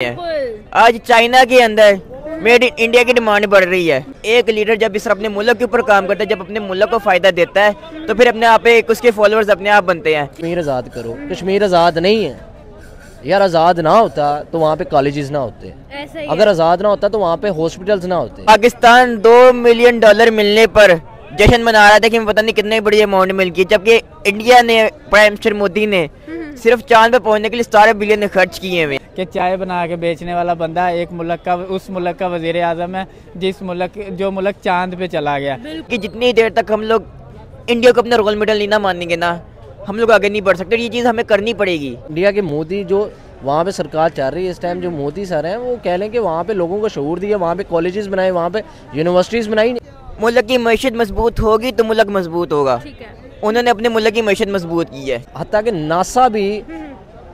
है। आज चाइना के अंदर मेड इन इंडिया की डिमांड बढ़ रही है। एक लीडर जब इस अपने मुल्क के ऊपर काम करता है, जब अपने मुल्क को फायदा देता है, तो फिर अपने आप एक उसके फॉलोअर्स अपने आप बनते हैं। कश्मीर आज़ाद करो। कश्मीर आज़ाद नहीं है यार, आज़ाद ना होता तो वहाँ पे कॉलेजेस ना होते, अगर आज़ाद ना होता तो वहाँ पे हॉस्पिटल्स ना होते। पाकिस्तान $2 मिलियन मिलने पर जश्न मना रहा था कि पता नहीं कितने बड़ी अमाउंट मिल गई, जबकि इंडिया ने, प्राइम मिनिस्टर मोदी ने सिर्फ चांद पे पहुंचने के लिए 17 बिलियन खर्च किए हुए। कि चाय बना के बेचने वाला बंदा एक मुल्क का, उस मुल्क का वजीर आज़म है जो मुल्क चांद पे चला गया। कि जितनी देर तक हम लोग इंडिया को अपना रोल मॉडल नहीं ना मानेंगे ना, हम लोग आगे नहीं बढ़ सकते। ये चीज़ हमें करनी पड़ेगी। इंडिया के मोदी जो वहाँ पे सरकार चल रही है इस टाइम, जो मोदी सर हैं, वो कह लें कि वहाँ पे लोगों को शऊर दिया, वहाँ पे कॉलेजेस बनाए, वहाँ पे यूनिवर्सिटीज़ बनाई। मुल्क की मैशत मजबूत होगी तो मुल्क मजबूत होगा। उन्होंने अपने मुल्क की मैशत मजबूत की है। हत्ता कि नासा भी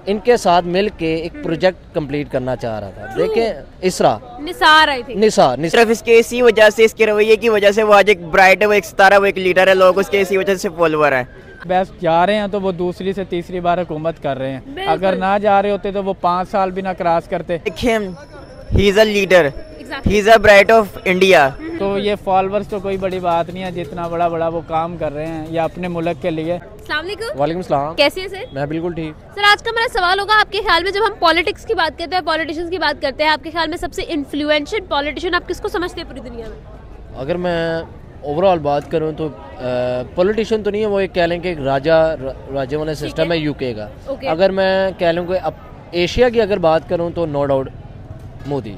इनके साथ मिल के एक प्रोजेक्ट कंप्लीट करना चाह रहा था। देखें इसरा निसार आई थी, निसार सिर्फ इसके इसी वजह से, इसके रवैये की वजह से वो आज एक ब्राइट है, वो एक सितारा, वो एक लीडर है, लोग उसके इसी वजह से फॉलोअर है। बस जा रहे हैं तो वो दूसरी से तीसरी बार हुकूमत कर रहे हैं। अगर ना जा रहे होते तो वो 5 साल भी ना क्रॉस करते। देखिए he is a leader, he is a bright of India. तो ये फॉलोअर्स तो कोई बड़ी बात नहीं है, जितना बड़ा बड़ा वो काम कर रहे हैं या अपने मुल्क के लिए। वालेकुम सलाम। कैसे हैं सर? मैं बिल्कुल ठीक। सर आज का मेरा सवाल होगा, आपके ख्याल में जब हम पॉलिटिक्स की बात करते हैं, पॉलिटिशियंस की बात करते हैं, आपके ख्याल में सबसे इन्फ्लुएंशियल पॉलिटिशियन आप किसको समझते हैं पूरी दुनिया में? अगर मैं ओवरऑल बात करूं तो पॉलिटिशियन तो नहीं है, वो एक कह लें कि एक राजा वाला सिस्टम है यूके का। अगर मैं कह लूँ कि अब एशिया की अगर बात करूं तो नो डाउट मोदी।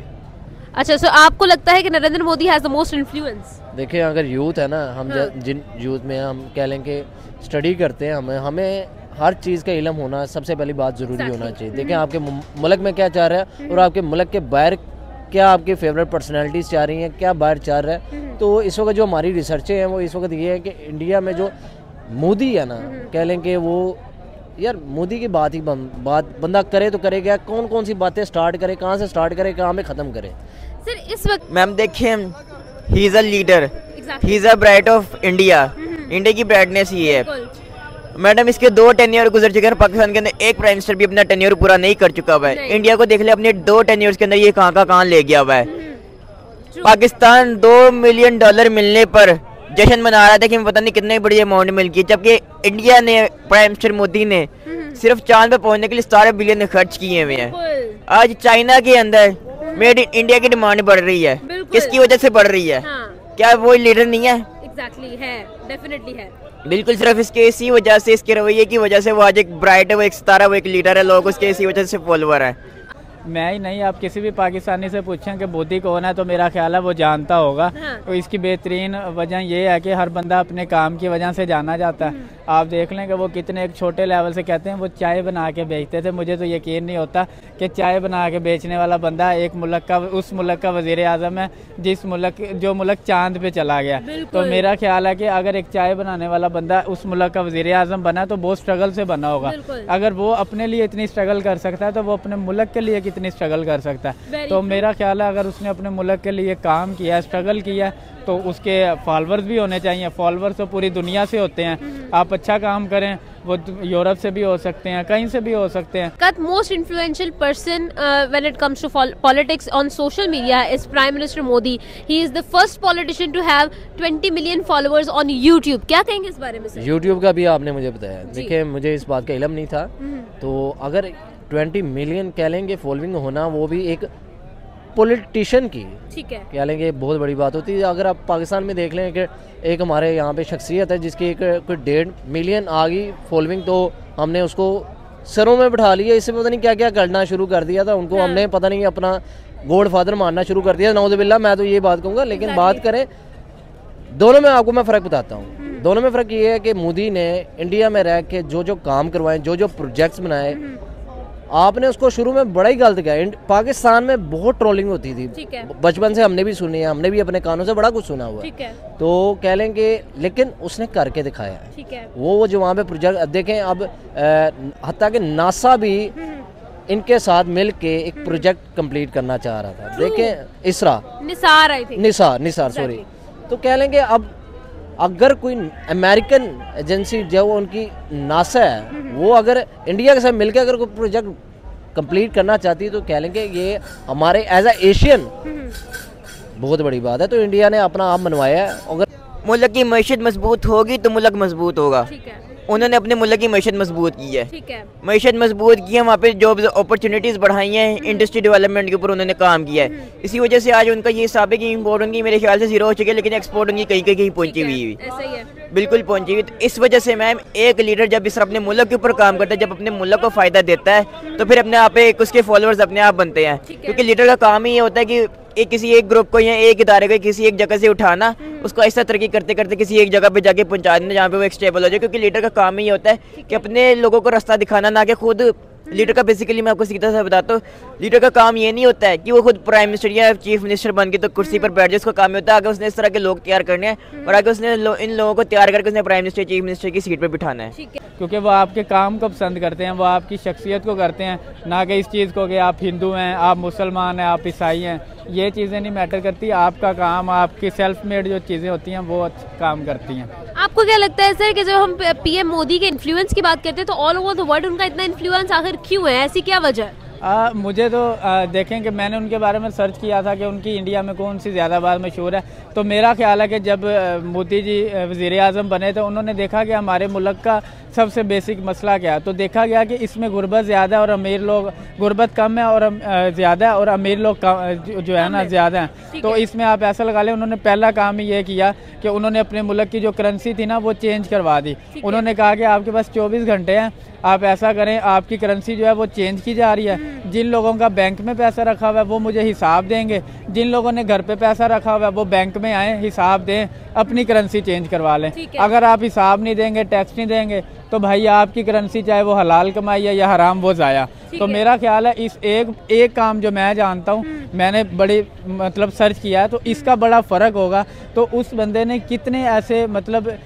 अच्छा, सो आपको लगता है कि Narendra Modi has the most influence? देखिए अगर यूथ है ना, हम जिन यूथ में हम कह लें कि स्टडी करते हैं, हमें हर चीज़ का इल्म होना सबसे पहली बात ज़रूरी होना चाहिए। देखें आपके मुल्क में क्या चाह रहा है और आपके मुल्क के बाहर क्या आपकी फेवरेट पर्सनैलिटीज़ चाह रही हैं, क्या बाहर चाह रहा है। तो इस वक्त जो हमारी रिसर्चें हैं वो इस वक्त ये है कि इंडिया में जो मोदी है ना, कह लें कि वो यार मोदी की बात बंदा करे तो करेगा, कौन कौन सी बातें स्टार्ट करे, कहाँ से स्टार्ट करे, कहाँ में ख़त्म करे। सर इस वक्त मैम देखिए he is a leader, he is a bright of India. India की ब्राइटनेस ही है मैडम। इसके 2 टेन्योर गुजर चुके हैं। पाकिस्तान के अंदर एक प्राइम मिनिस्टर भी अपना टेन्योर पूरा नहीं कर चुका हुआ है। इंडिया को देख ले, अपने 2 टेन्योर्स के अंदर ये कहाँ ले गया हुआ है। पाकिस्तान $2 मिलियन मिलने पर जश्न मना रहा था कि पता नहीं कितने बड़ी अमाउंट मिल गई, जबकि इंडिया ने, प्राइम मिनिस्टर मोदी ने सिर्फ चांद पे पहुंचने के लिए 17 बिलियन खर्च किए हुए हैं। आज चाइना के अंदर मेड इन इंडिया की डिमांड बढ़ रही है। किसकी वजह से बढ़ रही है? क्या वो लीडर नहीं है? एग्जैक्टली है, डेफिनेटली है। बिल्कुल, सिर्फ इसके इसी वजह से, इसके रवैये की वजह से वो आज एक ब्राइट है, वो एक सितारा, वो एक लीडर है, लोग उसके इसी वजह से फॉलोअर है। मैं ही नहीं, आप किसी भी पाकिस्तानी से पूछें कि मोदी कौन है तो मेरा ख्याल है वो जानता होगा। तो इसकी बेहतरीन वजह ये है कि हर बंदा अपने काम की वजह से जाना जाता है। आप देख लें कि वो कितने एक छोटे लेवल से कहते हैं वो चाय बना के बेचते थे। मुझे तो यकीन नहीं होता कि चाय बना के बेचने वाला बंदा एक मुल्क का, उस मुल्क का वजीर आज़म है जो मुल्क चांद पे चला गया। तो मेरा ख्याल है कि अगर एक चाय बनाने वाला बंदा उस मुल्क का वजीर आज़म बना तो बहुत स्ट्रगल से बना होगा। अगर वो अपने लिए इतनी स्ट्रगल कर सकता है तो वो अपने मुल्क के लिए कितनी स्ट्रगल कर सकता है। तो मेरा ख्याल है अगर उसने अपने मुल्क के लिए काम किया, स्ट्रगल किया, तो उसके फॉलोअर्स भी होने चाहिए। फॉलोअर्स तो पूरी दुनिया से होते हैं। आप अच्छा काम करें, वो यूरोप से भी हो सकते हैं, कहीं से भी हो सकते हैं। Cut most influential person when it comes to politics on social media is Prime Minister Modi. He is the first politician to have 20 million followers on YouTube. क्या कहेंगे इस बारे में सर? YouTube का भी आपने मुझे बताया। देखिए मुझे इस बात का इल्म नहीं था। तो अगर 20 मिलियन कह लेंगे फॉलोइंग होना, वो भी एक पॉलिटिशियन की, ठीक है, कह लेंगे बहुत बड़ी बात होती है। अगर आप पाकिस्तान में देख लें कि एक हमारे यहाँ पे शख्सियत है जिसकी एक कोई 1.5 मिलियन आ गई फॉलोइंग, तो हमने उसको सरों में बिठा लिया। इससे पता नहीं क्या क्या करना शुरू कर दिया था उनको। हमने पता नहीं अपना गॉड फादर मानना शुरू कर दिया। नौज़ुबिल्लाह, मैं तो ये बात कहूँगा। लेकिन बात करें दोनों में, आपको मैं फ़र्क बताता हूँ। दोनों में फ़र्क ये है कि मोदी ने इंडिया में रह के जो काम करवाए, जो प्रोजेक्ट्स बनाए, आपने उसको शुरू में बड़ा ही गलत किया। पाकिस्तान में बहुत ट्रोलिंग होती थी, बचपन से हमने भी सुनी है, हमने भी अपने कानों से बड़ा कुछ सुना हुआ है। तो कह लेंगे, लेकिन उसने करके दिखाया है। वो जो वहाँ पे प्रोजेक्ट देखें, अब हत्ता कि नासा भी इनके साथ मिल के एक प्रोजेक्ट कंप्लीट करना चाह रहा था। देखें इसरा निसार आई थी, निसार सॉरी। तो कह लेंगे अब अगर कोई अमेरिकन एजेंसी जो उनकी नासा है, वो अगर इंडिया के साथ मिलकर अगर कोई प्रोजेक्ट कंप्लीट करना चाहती है तो कह लेंगे ये हमारे एज ए एशियन बहुत बड़ी बात है। तो इंडिया ने अपना आप मनवाया है। अगर मुल्क की मैशत मजबूत होगी तो मुल्क मजबूत होगा। ठीक है, उन्होंने अपने मुल्क की मैशत मजबूत की है, ठीक है, मैशत मजबूत की है, वहाँ पे जॉब अपॉर्चुनिटीज़ बढ़ाई हैं, इंडस्ट्री डेवलपमेंट के ऊपर उन्होंने काम किया है। इसी वजह से आज उनका ये हिसाब है कि इम्पोर्ट उनकी मेरे ख्याल से 0 हो चुकी है, लेकिन एक्सपोर्ट उनकी कहीं कहीं पहुंची हुई है, ऐसा ही है। बिल्कुल पहुंची हुई। तो इस वजह से मैम एक लीडर जब इस तरह अपने मुल्क के ऊपर काम करता है, जब अपने मुल्क को फ़ायदा देता है तो फिर अपने आप एक उसके फॉलोअर्स अपने आप बनते हैं, क्योंकि लीडर का काम ही ये होता है कि किसी एक ग्रुप को या एक इदारे को किसी एक जगह से उठाना, उसको ऐसा तरक्की करते करते किसी एक जगह पे जाके पहुंचा देना जहाँ पे वो एक स्टेबल हो जाए। क्योंकि लीडर का काम ही ये होता है कि अपने लोगों को रास्ता दिखाना, ना कि खुद लीडर का बेसिकली मैं आपको सीधा सा बताता हूँ, लीडर का काम ये नहीं होता है कि वो खुद प्राइम मिनिस्टर या चीफ मिनिस्टर बन के तो कुर्सी पर बैठ जाए। उसका काम ये होता है आगे उसने इस तरह के लोग तैयार करने हैं और आगे उसने इन लोगों को तैयार करके उसने प्राइम मिनिस्टर चीफ मिनिस्टर की सीट पर बिठाना है। क्योंकि वो आपके काम को पसंद करते हैं, वो आपकी शख्सियत को करते हैं, ना कि इस चीज़ को कि आप हिंदू हैं, आप मुसलमान हैं, आप ईसाई हैं। ये चीज़ें नहीं मैटर करती। आपका काम, आपकी सेल्फ मेड जो चीज़ें होती हैं वो काम करती हैं। आपको क्या लगता है सर कि जब हम पीएम मोदी के इन्फ्लुएंस की बात करते हैं तो ऑल ओवर द वर्ल्ड उनका इतना इन्फ्लुएंस आखिर क्यों है, ऐसी क्या वजह है? मुझे तो देखें कि मैंने उनके बारे में सर्च किया था कि उनकी इंडिया में कौन सी ज़्यादा बात मशहूर है। तो मेरा ख्याल है कि जब मोदी जी वज़ीर आज़म बने तो उन्होंने देखा कि हमारे मुल्क का सबसे बेसिक मसला क्या है। तो देखा गया कि इसमें गुर्बत ज़्यादा और अमीर लोग, गुर्बत कम है और ज़्यादा और अमीर लोग जो है ना ज़्यादा हैं। तो इसमें आप ऐसा लगा लें, उन्होंने पहला काम ही ये किया कि उन्होंने अपने मुल्क की जो करेंसी थी ना वो चेंज करवा दी। उन्होंने कहा कि आपके पास 24 घंटे हैं, आप ऐसा करें, आपकी करेंसी जो है वो चेंज की जा रही है। जिन लोगों का बैंक में पैसा रखा हुआ है वो मुझे हिसाब देंगे, जिन लोगों ने घर पे पैसा रखा हुआ है वो बैंक में आए, हिसाब दें, अपनी करेंसी चेंज करवा लें। अगर आप हिसाब नहीं देंगे, टैक्स नहीं देंगे, तो भाई आपकी करेंसी चाहे वो हलाल कमाई है या हराम, वो ज़ाया। तो मेरा ख्याल है इस एक काम जो मैं जानता हूँ, मैंने बड़ी मतलब सर्च किया है, तो इसका बड़ा फ़र्क होगा। तो उस बंदे ने कितने ऐसे मतलब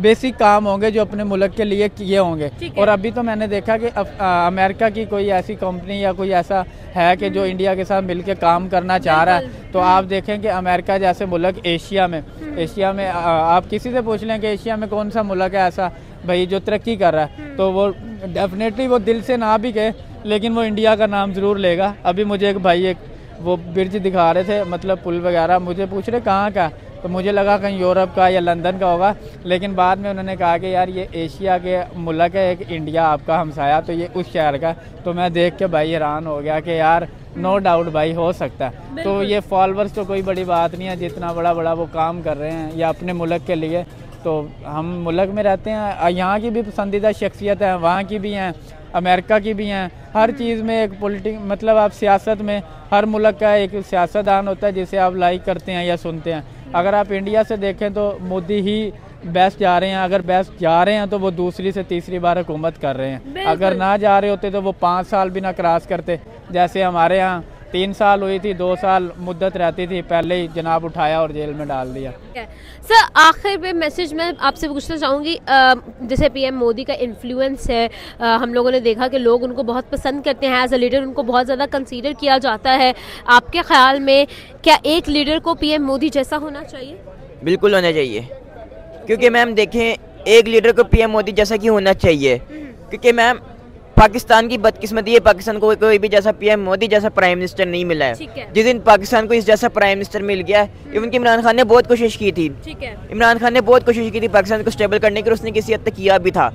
बेसिक काम होंगे जो अपने मुल्क के लिए किए होंगे। और अभी तो मैंने देखा कि अमेरिका की कोई ऐसी कंपनी या कोई ऐसा है कि जो इंडिया के साथ मिलकर काम करना चाह रहा है। तो आप देखें कि अमेरिका जैसे मुल्क एशिया में आप किसी से पूछ लें कि एशिया में कौन सा मुल्क है ऐसा भाई जो तरक्की कर रहा है, तो वो डेफिनेटली वो दिल से ना भी कहे लेकिन वो इंडिया का नाम ज़रूर लेगा। अभी मुझे एक भाई वो ब्रिज दिखा रहे थे, मतलब पुल वगैरह, मुझे पूछ रहे कहाँ का, तो मुझे लगा कहीं यूरोप का या लंदन का होगा, लेकिन बाद में उन्होंने कहा कि यार ये एशिया के मुल्क है एक, इंडिया आपका हमसाया, तो ये उस शहर का। तो मैं देख के भाई हैरान हो गया कि यार नो डाउट भाई हो सकता है। तो ये फॉलोअर्स तो कोई बड़ी बात नहीं है, जितना बड़ा वो काम कर रहे हैं या अपने मुल्क के लिए। तो हम मुल्क में रहते हैं, यहाँ की भी पसंदीदा शख्सियत है, वहाँ की भी हैं, अमेरिका की भी हैं। हर चीज़ में एक मतलब आप सियासत में हर मुल्क का एक सियासतदान होता है जिसे आप लाइक करते हैं या सुनते हैं। अगर आप इंडिया से देखें तो मोदी ही बेस्ट जा रहे हैं, अगर बेस्ट जा रहे हैं तो वो दूसरी से तीसरी बार हुकूमत कर रहे हैं। अगर ना जा रहे होते तो वो 5 साल भी ना क्रॉस करते, जैसे हमारे यहाँ 3 साल हुई थी, 2 साल मुद्दत रहती थी, पहले ही जनाब उठाया और जेल में डाल दिया। सर आखिर में मैसेज मैं आपसे पूछना चाहूँगी, जैसे पीएम मोदी का इन्फ्लुएंस है, हम लोगों ने देखा कि लोग उनको बहुत पसंद करते हैं, एज अ लीडर उनको बहुत ज़्यादा कंसीडर किया जाता है। आपके ख्याल में क्या एक लीडर को पीएम मोदी जैसा होना चाहिए? बिल्कुल होना चाहिए, क्योंकि मैम देखें एक लीडर को पीएम मोदी जैसा क्यों होना चाहिए, क्योंकि मैम पाकिस्तान की बदकिस्मती है, पाकिस्तान को कोई भी जैसा पीएम मोदी जैसा प्राइम मिनिस्टर नहीं मिला है। जिस दिन पाकिस्तान को इस जैसा प्राइम मिनिस्टर मिल गया, इवन कि इमरान खान ने बहुत कोशिश की थी, इमरान खान ने बहुत कोशिश की थी पाकिस्तान को स्टेबल करने की, उसने किसी हद तक किया भी था।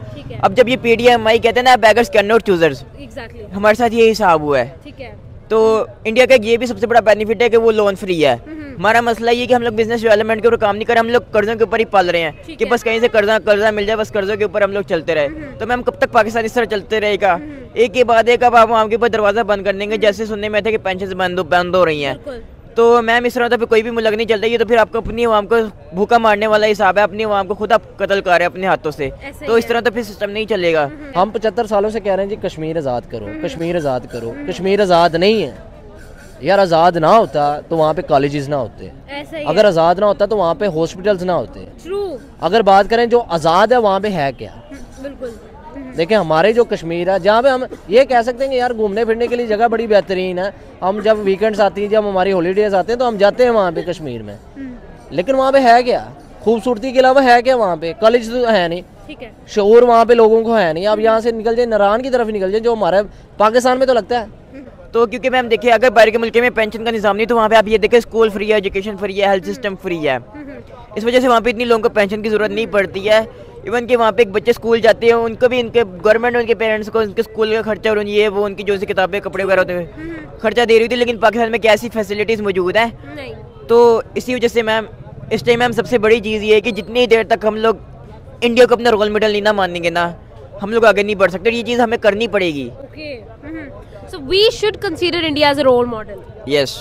अब जब ये PDMI कहते हैं ना बेगर्स कैन नॉट चूजर्स, हमारे साथ ये हिसाब हुआ है। तो इंडिया का ये भी सबसे बड़ा बेनिफिट है कि वो लोन फ्री है। हमारा मसला ये कि हम लोग बिजनेस डेवलपमेंट के ऊपर काम नहीं कर रहे, हम लोग कर्जों के ऊपर ही पाल रहे हैं कि बस कहीं से कर्जा मिल जाए, बस कर्जों के ऊपर हम लोग चलते रहे। तो मैम कब तक पाकिस्तान इस तरह चलते रहेगा? एक के बाद एक अब आप वहाँ के ऊपर दरवाजा बंद कर देंगे, जैसे सुनने में थे कि पेंशन बंद हो रही हैं। तो मैम इस तरह तो फिर कोई भी मुल्क नहीं चलता, ये तो फिर आपको अपनी आवाम को भूखा मारने वाला हिसाब है, अपनी आवाम को खुद आप कत्ल कर रहे हैं अपने हाथों से। तो इस तरह तो फिर सिस्टम नहीं चलेगा। हम 75 सालों से कह रहे हैं जी कश्मीर आज़ाद करो, कश्मीर आज़ाद करो। कश्मीर आज़ाद नहीं है यार, आज़ाद ना होता तो वहाँ पे कॉलेजेस ना होते, अगर आज़ाद ना होता तो वहाँ पे हॉस्पिटल्स ना होते। अगर बात करें जो आज़ाद है वहाँ पे है क्या? देखिए हमारे जो कश्मीर है, जहाँ पे हम ये कह सकते हैं कि यार घूमने फिरने के लिए जगह बड़ी बेहतरीन है, हम जब वीकेंड्स आती हैं, जब हमारी हॉलीडेज आते हैं तो हम जाते हैं वहाँ पे कश्मीर में, लेकिन वहाँ पे है क्या? खूबसूरती के अलावा है क्या वहाँ पे? कॉलेज तो है नहीं, ठीक है। शऊर वहाँ पे लोगों को है नहीं। आप यहाँ से निकल जाए, नारायण की तरफ ही निकल जाए, जो हमारे पाकिस्तान में तो लगता है। तो क्योंकि मैम देखिए, अगर बाहर के मुल्क में पेंशन का निज़ाम नहीं, तो वहाँ पे आप ये देखिए स्कूल फ्री है, एजुकेशन फ्री है, हेल्थ सिस्टम फ्री है। इस वजह से वहाँ पे इतनी लोगों को पेंशन की ज़रूरत नहीं पड़ती है। इवन कि वहाँ पे एक बच्चे स्कूल जाते हैं, उनको भी इनके गवर्नमेंट उनके पेरेंट्स को उनके स्कूल का खर्चा और ये वो उनकी जो सी किताबें कपड़े वगैरह होते हैं खर्चा दे रही थी। लेकिन पाकिस्तान में क्या ऐसी फैसिलिटीज़ मौजूद है नहीं। तो इसी वजह से मैम इस टाइम मैम सबसे बड़ी चीज़ ये है कि जितनी देर तक हम लोग इंडिया को अपना रोल मॉडल नहीं ना मानेंगे ना, हम लोग आगे नहीं बढ़ सकते। और ये चीज़ हमें करनी पड़ेगी। So we should consider India as a role model. Yes.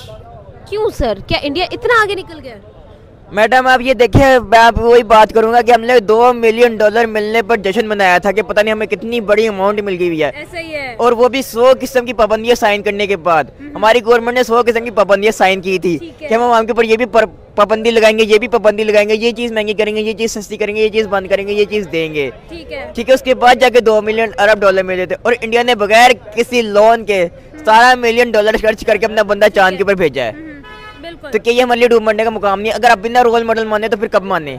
क्यों सर, क्या इंडिया इतना आगे निकल गया? मैडम आप ये देखिए, मैं आप वही बात करूंगा कि हमने $2 मिलियन मिलने पर जश्न मनाया था कि पता नहीं हमें कितनी बड़ी अमाउंट मिल गई है। ऐसा ही है। और वो भी 100 किस्म की पाबंदियां साइन करने के बाद हमारी गवर्नमेंट ने 100 किस्म की पाबंदियां साइन की थी कि हम आवाम के ऊपर ये भी पाबंदी लगाएंगे, ये भी पाबंदी लगाएंगे, ये चीज़ महंगी करेंगे, ये चीज़ सस्ती करेंगे, ये चीज़ बंद करेंगे, ये चीज़ देंगे। ठीक है। उसके बाद जाके $2 मिलियन अरब मिले थे और इंडिया ने बगैर किसी लोन के $17 मिलियन खर्च करके अपना बंदा चांद के ऊपर भेजा है। तो क्या ये हमारे लिए डूब मरने का मुकाम नहीं है? अगर आप बिना रोल मॉडल माने तो फिर कब माने?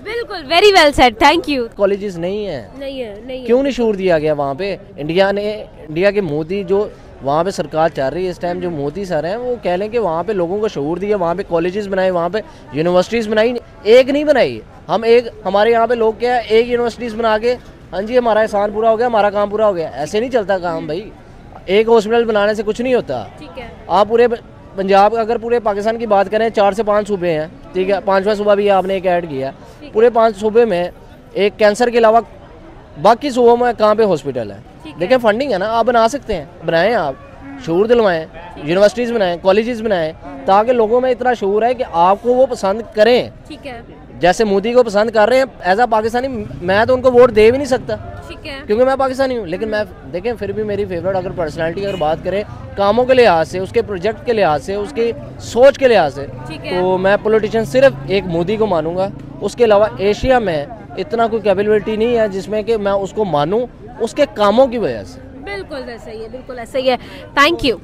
बिल्कुल, very well said, thank you. Colleges नहीं है। नहीं क्यों नहीं शूर दिया गया वहाँ पे? इंडिया के मोदी जो वहाँ पे सरकार चल रही है इस टाइम, जो मोदी सर हैं, वो कह लें कि वहाँ पे लोगों को शऊर दिया, वहाँ पे कॉलेजेस बनाए, वहाँ पे यूनिवर्सिटीज़ बनाई। एक नहीं बनाई। हम एक हमारे यहाँ पे लोग क्या है, एक यूनिवर्सिटीज़ बना के हाँ जी हमारा एहसान पूरा हो गया, हमारा काम पूरा हो गया, ऐसे नहीं चलता काम भाई। एक हॉस्पिटल बनाने से कुछ नहीं होता। ठीक है। आप पूरे पंजाब, अगर पूरे पाकिस्तान की बात करें, 4 से 5 सूबे हैं, ठीक है, 5वां सूबा भी आपने एक ऐड किया। पूरे 5 सूबे में एक कैंसर के अलावा बाकी सूबों में कहाँ पे हॉस्पिटल है? देखिए फंडिंग है ना, आप बना सकते हैं, बनाएं, आप शऊर दिलवाएं, यूनिवर्सिटीज़ बनाएं, कॉलेजेस बनाएं, ताकि लोगों में इतना शऊर है कि आपको वो पसंद करें। ठीक है। जैसे मोदी को पसंद कर रहे हैं एज आ पाकिस्तानी, मैं तो उनको वोट दे भी नहीं सकता। ठीक है। क्योंकि क्योंकि मैं पाकिस्तानी हूँ। लेकिन मैं देखें फिर भी मेरी फेवरेट अगर पर्सनालिटी अगर बात करें कामों के लिहाज से, उसके प्रोजेक्ट के लिहाज से, उसकी सोच के लिहाज से, तो मैं पॉलिटिशियन सिर्फ एक मोदी को मानूंगा। उसके अलावा एशिया में इतना कोई कैपेबिलिटी नहीं है जिसमें कि मैं उसको मानूं उसके कामों की वजह से। बिल्कुल ऐसा ही है, बिल्कुल ऐसा ही है। Thank you.